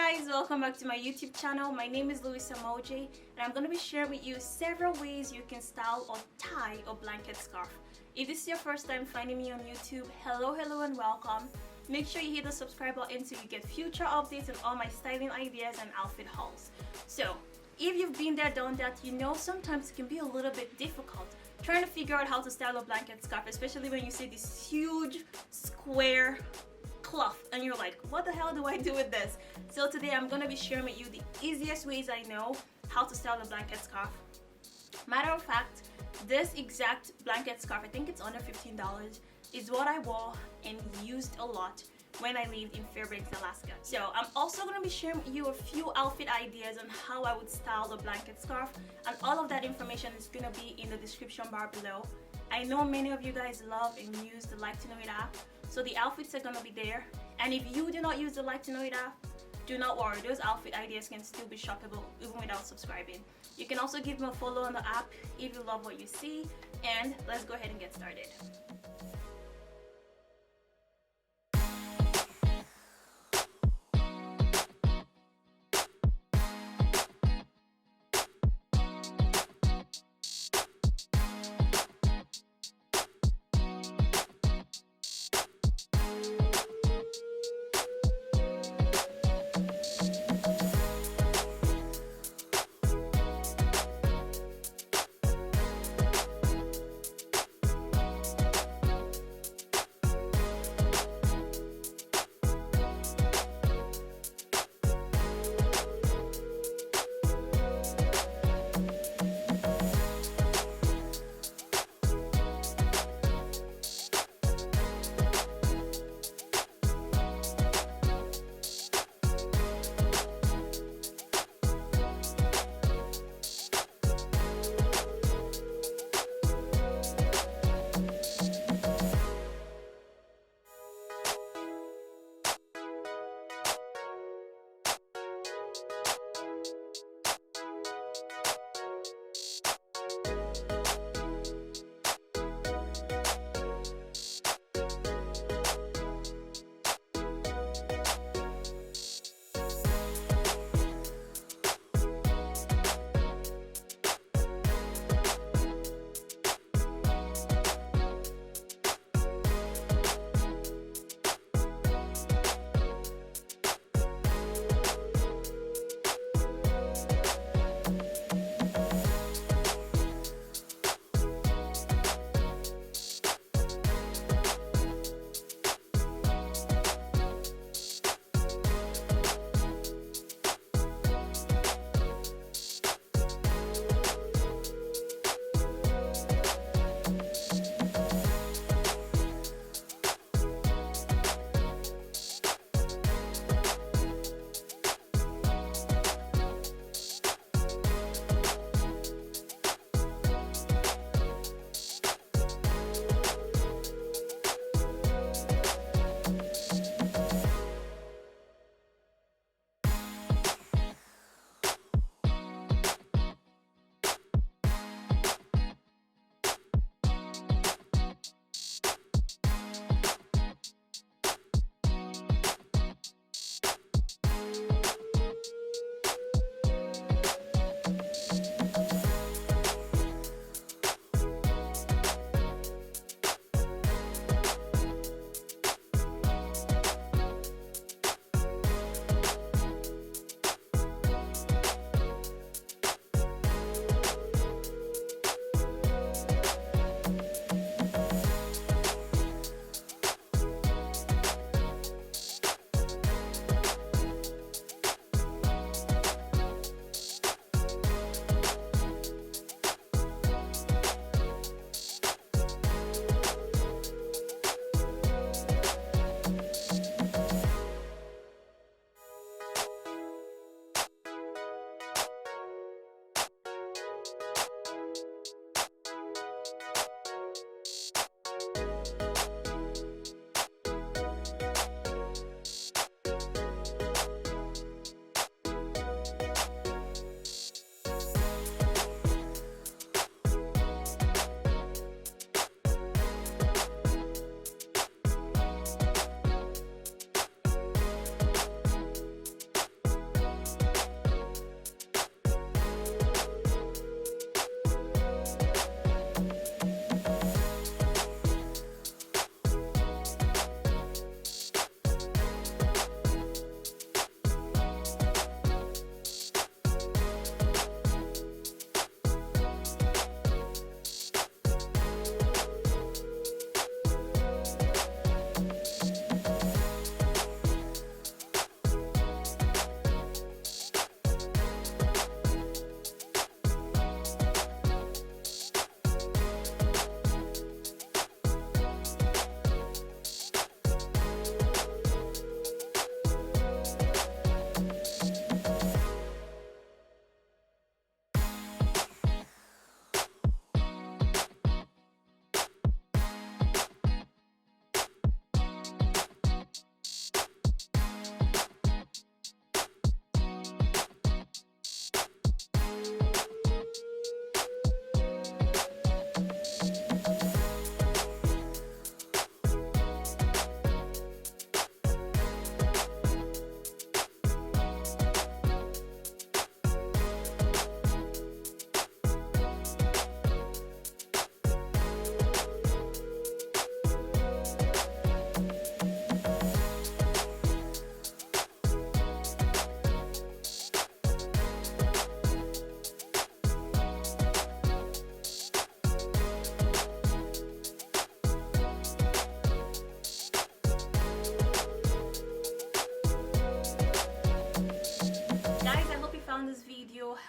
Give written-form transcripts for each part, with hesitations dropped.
guys, welcome back to my YouTube channel. My name is Louisa Moji and I'm going to be sharing with you several ways you can style or tie a blanket scarf. If this is your first time finding me on YouTube, hello and welcome. Make sure you hit the subscribe button so you get future updates on all my styling ideas and outfit hauls. So, if you've been there, done that, you know sometimes it can be a little bit difficult trying to figure out how to style a blanket scarf, especially when you see this huge square cloth and you're like, what the hell do I do with this? So today I'm gonna be sharing with you the easiest ways I know how to style a blanket scarf. Matter of fact, this exact blanket scarf, I think it's under $15, is what I wore and used a lot when I lived in Fairbanks, Alaska. So I'm also going to be sharing with you a few outfit ideas on how I would style the blanket scarf, and all of that information is going to be in the description bar below. I know many of you guys love and use the Like to Know It app, so the outfits are going to be there. And if you do not use the Like to Know It app, do not worry, those outfit ideas can still be shoppable even without subscribing. You can also give me a follow on the app if you love what you see, and let's go ahead and get started.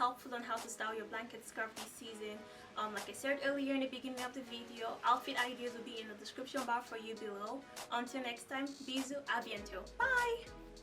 helpful on how to style your blanket scarf this season. Like I said earlier in the beginning of the video, outfit ideas will be in the description bar for you below. Until next time, bisous, à bientôt. Bye!